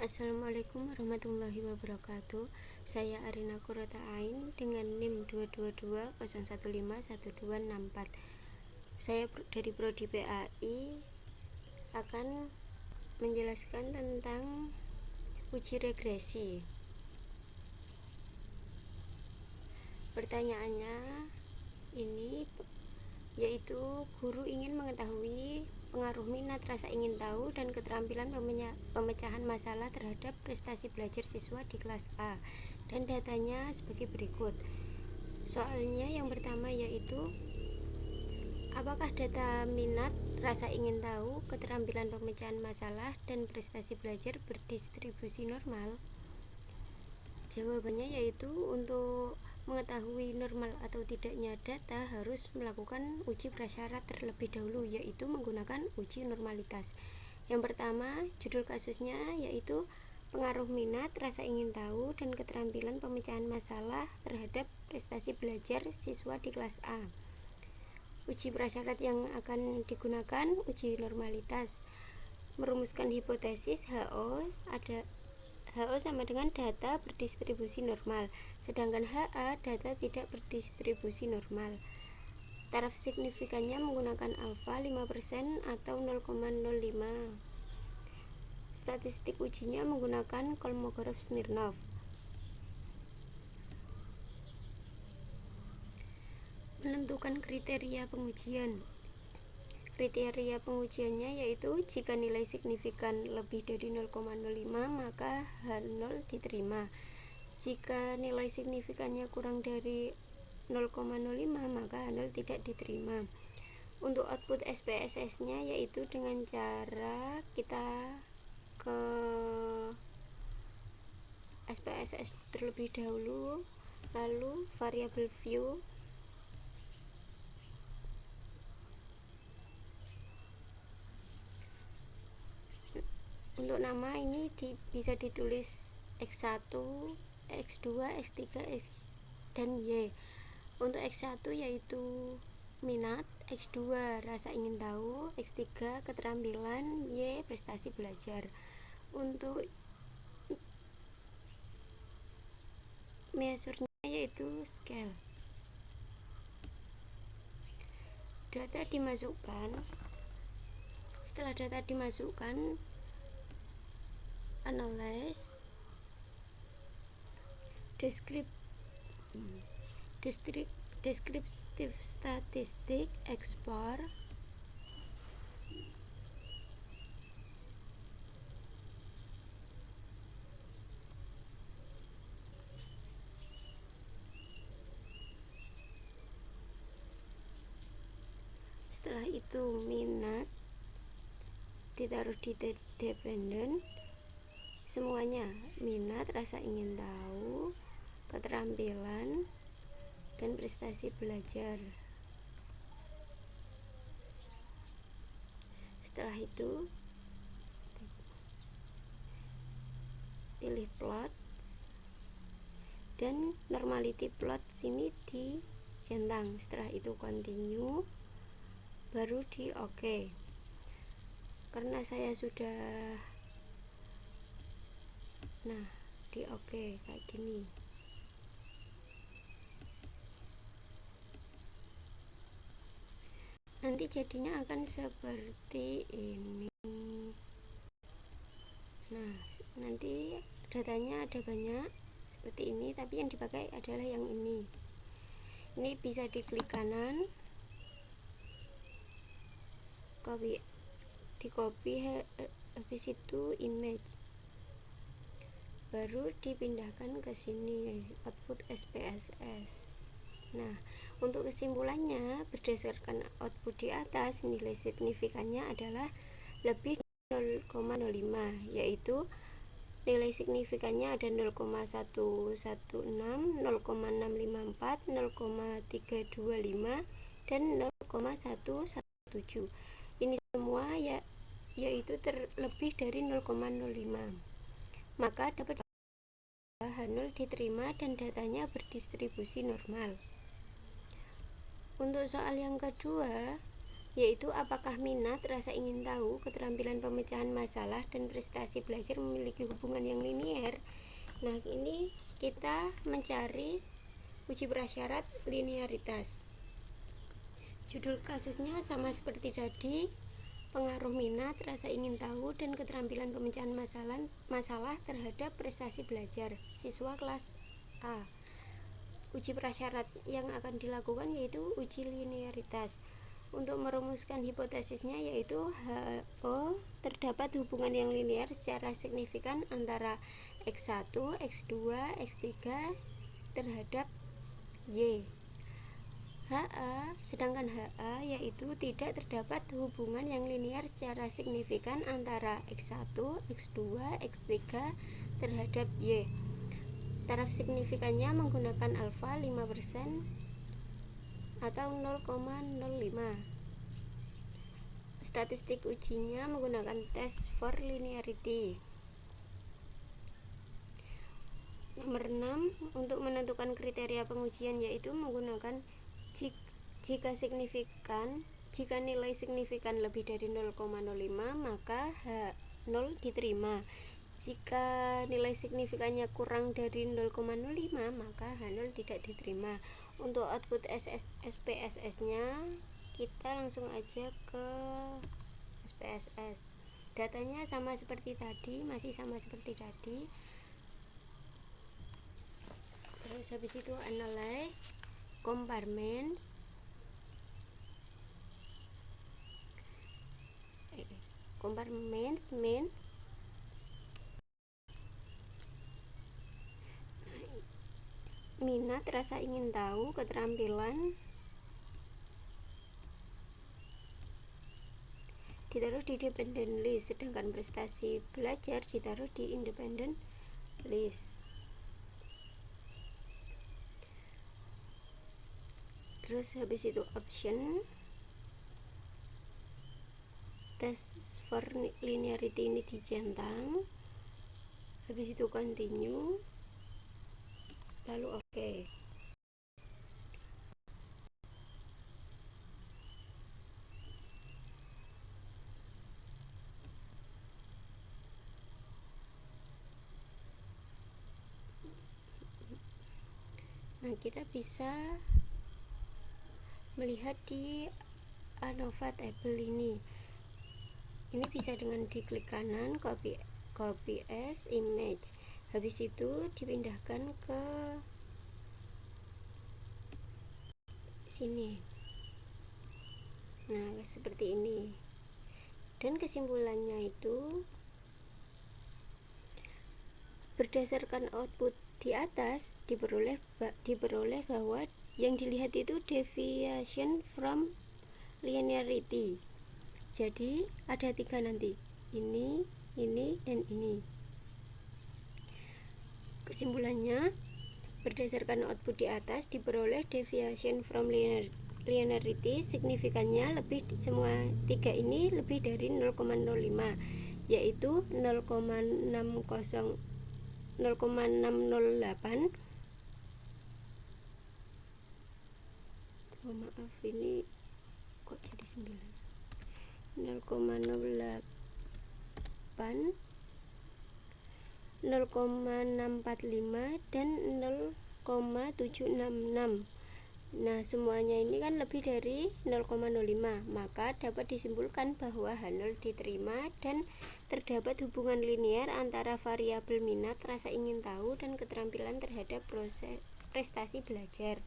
Assalamualaikum warahmatullahi wabarakatuh. Saya Arina Kurota Ain dengan NIM 222015124. Saya dari Prodi PAI akan menjelaskan tentang uji regresi. Pertanyaannya ini yaitu guru ingin mengetahui pengaruh minat, rasa ingin tahu, dan keterampilan pemecahan masalah terhadap prestasi belajar siswa di kelas A, dan datanya sebagai berikut. Soalnya yang pertama yaitu apakah data minat, rasa ingin tahu, keterampilan pemecahan masalah, dan prestasi belajar berdistribusi normal? Jawabannya yaitu untuk mengetahui normal atau tidaknya data harus melakukan uji prasyarat terlebih dahulu, yaitu menggunakan uji normalitas. Yang pertama, judul kasusnya yaitu pengaruh minat, rasa ingin tahu, dan keterampilan pemecahan masalah terhadap prestasi belajar siswa di kelas A. Uji prasyarat yang akan digunakan uji normalitas. Merumuskan hipotesis HO sama dengan data berdistribusi normal, sedangkan HA data tidak berdistribusi normal. Taraf signifikannya menggunakan alfa 5% atau 0,05. Statistik ujinya menggunakan Kolmogorov-Smirnov. Menentukan kriteria pengujian. Kriteria pengujiannya yaitu jika nilai signifikan lebih dari 0,05 maka H0 diterima. Jika nilai signifikannya kurang dari 0,05 maka H0 tidak diterima. Untuk output SPSS-nya yaitu dengan cara kita ke SPSS terlebih dahulu, lalu variable view, untuk nama ini bisa ditulis X1, X2, X3, X dan Y. Untuk X1 yaitu minat, X2 rasa ingin tahu, X3 keterampilan, Y prestasi belajar. Untuk measurenya yaitu scale. Data dimasukkan. Setelah data dimasukkan, analyze, descriptive statistik, export. Setelah itu minat ditaruh di dependent, semuanya minat, rasa ingin tahu, keterampilan, dan prestasi belajar. Setelah itu pilih plot dan normality plot sini dijentang. Setelah itu continue, baru di OK. Karena saya sudah di OK kayak gini. Nanti jadinya akan seperti ini. Nanti datanya ada banyak seperti ini, tapi yang dipakai adalah yang ini. Ini bisa diklik kanan, di copy, habis itu image, baru dipindahkan ke sini, output SPSS. Untuk kesimpulannya, berdasarkan output di atas, nilai signifikannya adalah lebih 0,05, yaitu nilai signifikannya ada 0,116, 0,654, 0,325, dan 0,117. Ini semua yaitu terlebih dari 0,05. Maka dapat H0 diterima dan datanya berdistribusi normal. Untuk soal yang kedua, yaitu apakah minat, rasa ingin tahu, keterampilan pemecahan masalah, dan prestasi belajar memiliki hubungan yang linier. Nah, ini kita mencari uji prasyarat linearitas. Judul kasusnya sama seperti tadi, pengaruh minat, rasa ingin tahu, dan keterampilan pemecahan masalah terhadap prestasi belajar siswa kelas A. Uji prasyarat yang akan dilakukan yaitu uji linearitas. Untuk merumuskan hipotesisnya yaitu terdapat hubungan yang linear secara signifikan antara X1, X2, X3 terhadap Y. Sedangkan HA yaitu tidak terdapat hubungan yang linear secara signifikan antara X1, X2, X3 terhadap Y. Taraf signifikannya menggunakan alfa 5% atau 0,05. Statistik ujinya menggunakan test for linearity. Nomor 6, untuk menentukan kriteria pengujian yaitu menggunakan jika nilai signifikan lebih dari 0,05 maka H0 diterima. Jika nilai signifikannya kurang dari 0,05 maka H0 tidak diterima. Untuk output SPSS-nya kita langsung aja ke SPSS. Datanya sama seperti tadi, masih sama seperti tadi. Terus habis itu analyze, compartment, compartments, minat, rasa ingin tahu, keterampilan ditaruh di dependent list, sedangkan prestasi belajar ditaruh di independent list. Terus habis itu option, test for linearity ini dicentang, habis itu continue, lalu oke. Nah, kita bisa melihat di ANOVA table ini bisa dengan diklik kanan, copy as image, habis itu dipindahkan ke sini. Nah, seperti ini. Dan kesimpulannya itu berdasarkan output di atas diperoleh bahwa yang dilihat itu deviation from linearity. Jadi ada 3 nanti, ini, dan ini. Kesimpulannya, berdasarkan output di atas diperoleh deviation from linearity signifikannya lebih, semua 3 ini lebih dari 0,05, yaitu 0,608, maaf ini kok jadi 9, 0,08, 0,645 dan 0,766. Nah, semuanya ini kan lebih dari 0,05, maka dapat disimpulkan bahwa H0 diterima dan terdapat hubungan linear antara variabel minat, rasa ingin tahu, dan keterampilan terhadap prestasi belajar.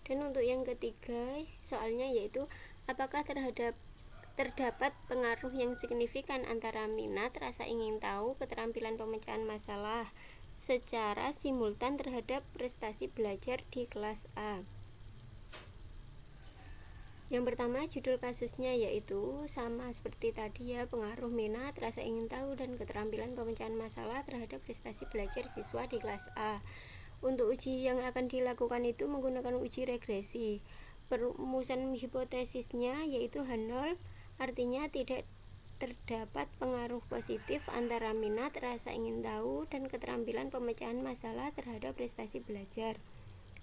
Dan untuk yang ketiga soalnya yaitu apakah terdapat pengaruh yang signifikan antara minat, rasa ingin tahu, keterampilan pemecahan masalah secara simultan terhadap prestasi belajar di kelas A. Yang pertama, judul kasusnya yaitu sama seperti tadi ya, pengaruh minat, rasa ingin tahu, dan keterampilan pemecahan masalah terhadap prestasi belajar siswa di kelas A. Untuk uji yang akan dilakukan itu menggunakan uji regresi. Perumusan hipotesisnya yaitu H0, artinya tidak terdapat pengaruh positif antara minat, rasa ingin tahu, dan keterampilan pemecahan masalah terhadap prestasi belajar.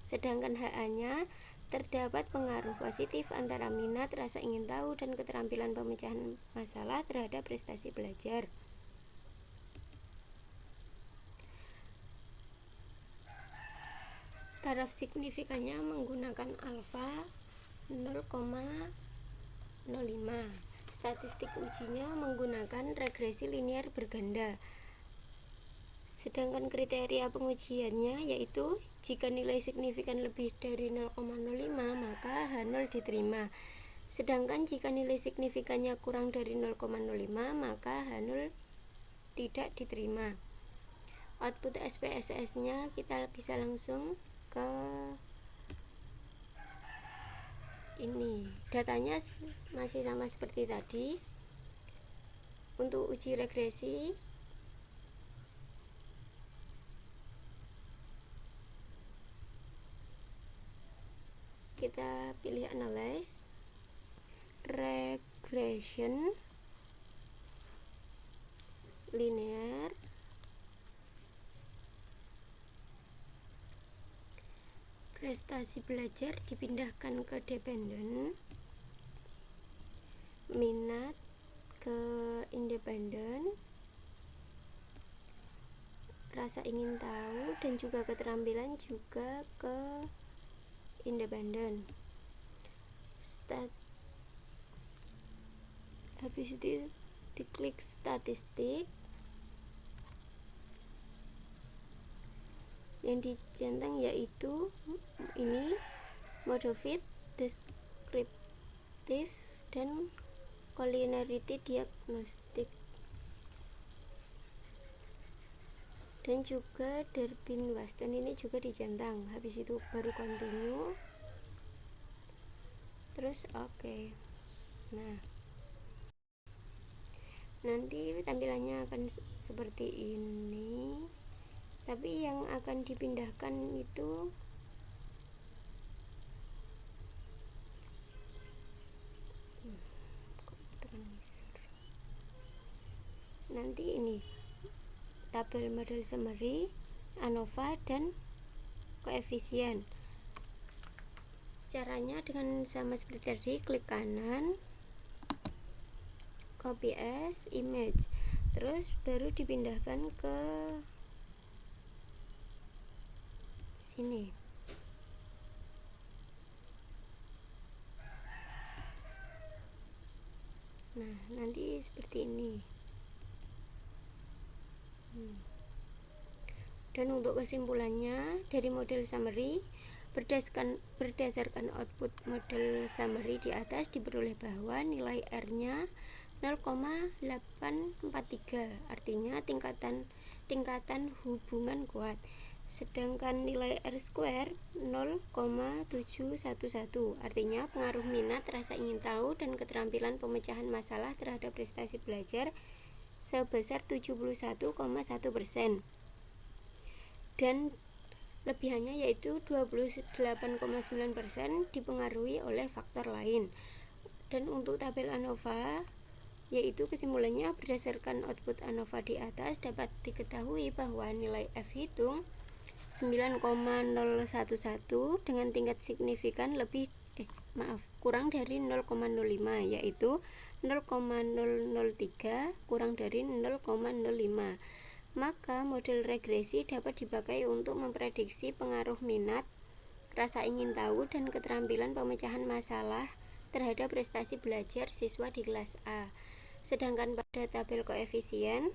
Sedangkan HA-nya terdapat pengaruh positif antara minat, rasa ingin tahu, dan keterampilan pemecahan masalah terhadap prestasi belajar. Taraf signifikannya menggunakan alfa 0,05. Statistik ujinya menggunakan regresi linear berganda. Sedangkan kriteria pengujiannya yaitu jika nilai signifikan lebih dari 0,05 maka H0 diterima. Sedangkan jika nilai signifikannya kurang dari 0,05 maka H0 tidak diterima. Output SPSS-nya kita bisa langsung ke ini. Datanya masih sama seperti tadi. Untuk uji regresi kita pilih analyze, regression, linear, prestasi belajar dipindahkan ke dependent, minat ke independent, rasa ingin tahu dan juga keterampilan juga ke independent. Habis itu diklik statistik. Yang dicentang yaitu ini mode fit, descriptive, dan collinearity diagnostic, dan juga Durbin-Waston ini juga dicentang. Habis itu baru continue, terus oke. Nah, nanti tampilannya akan seperti ini, tapi yang akan dipindahkan itu nanti ini tabel model summary, ANOVA, dan koefisien. Caranya dengan sama seperti tadi, klik kanan, copy as image, terus baru dipindahkan ke sini. Nah, nanti seperti ini. Dan untuk kesimpulannya dari model summary, berdasarkan output model summary di atas diperoleh bahwa nilai R-nya 0,843, artinya tingkatan hubungan kuat. Sedangkan nilai R-square 0,711, artinya pengaruh minat, rasa ingin tahu, dan keterampilan pemecahan masalah terhadap prestasi belajar sebesar 71,1%. Dan lebihannya yaitu 28,9% dipengaruhi oleh faktor lain. Dan untuk tabel ANOVA, yaitu kesimpulannya berdasarkan output ANOVA di atas dapat diketahui bahwa nilai F hitung 9,011 dengan tingkat signifikan kurang dari 0,05, yaitu 0,003 kurang dari 0,05. Maka model regresi dapat dipakai untuk memprediksi pengaruh minat, rasa ingin tahu, dan keterampilan pemecahan masalah terhadap prestasi belajar siswa di kelas A. Sedangkan pada tabel koefisien,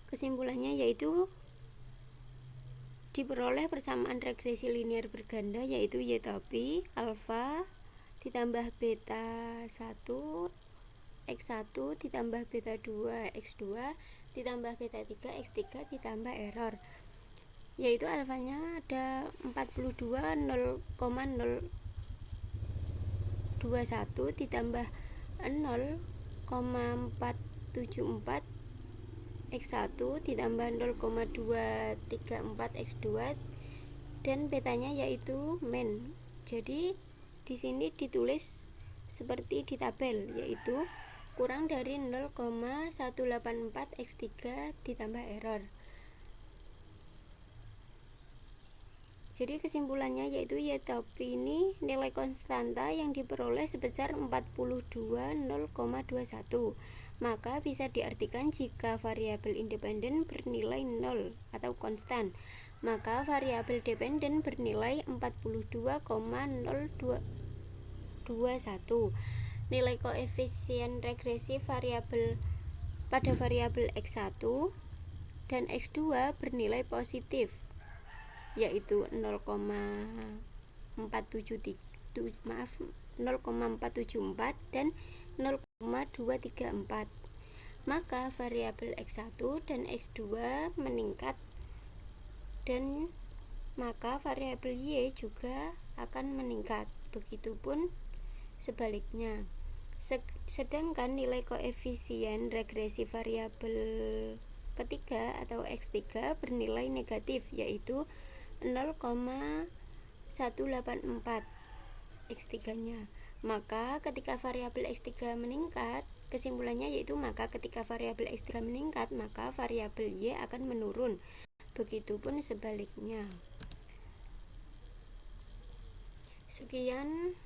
kesimpulannya yaitu diperoleh persamaan regresi linear berganda, yaitu Y topi alfa ditambah beta 1 X1 ditambah beta 2 X2 ditambah beta 3 X3 ditambah error, yaitu alfanya ada 42,021 ditambah 0,474 X1 ditambah 0,234 X2, dan betanya yaitu min. Jadi di sini ditulis seperti di tabel, yaitu kurang dari 0,184 X3 ditambah error. Jadi kesimpulannya yaitu Y top ini nilai konstanta yang diperoleh sebesar 42,0,21. Maka bisa diartikan jika variabel independen bernilai 0 atau konstan, maka variabel dependen bernilai 42,021. Nilai koefisien regresi variabel pada variabel X1 dan X2 bernilai positif, yaitu 0,474 dan 0,234. Maka variabel X1 dan X2 meningkat dan maka variabel Y juga akan meningkat. Begitupun sebaliknya. Sedangkan nilai koefisien regresi variabel ketiga atau X3 bernilai negatif, yaitu 0,184 X3-nya. Maka ketika variabel X3 meningkat, kesimpulannya yaitu maka ketika variabel X3 meningkat, maka variabel Y akan menurun. Begitupun sebaliknya. Sekian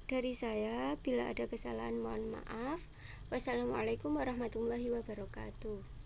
dari saya, bila ada kesalahan mohon maaf. Wassalamualaikum warahmatullahi wabarakatuh.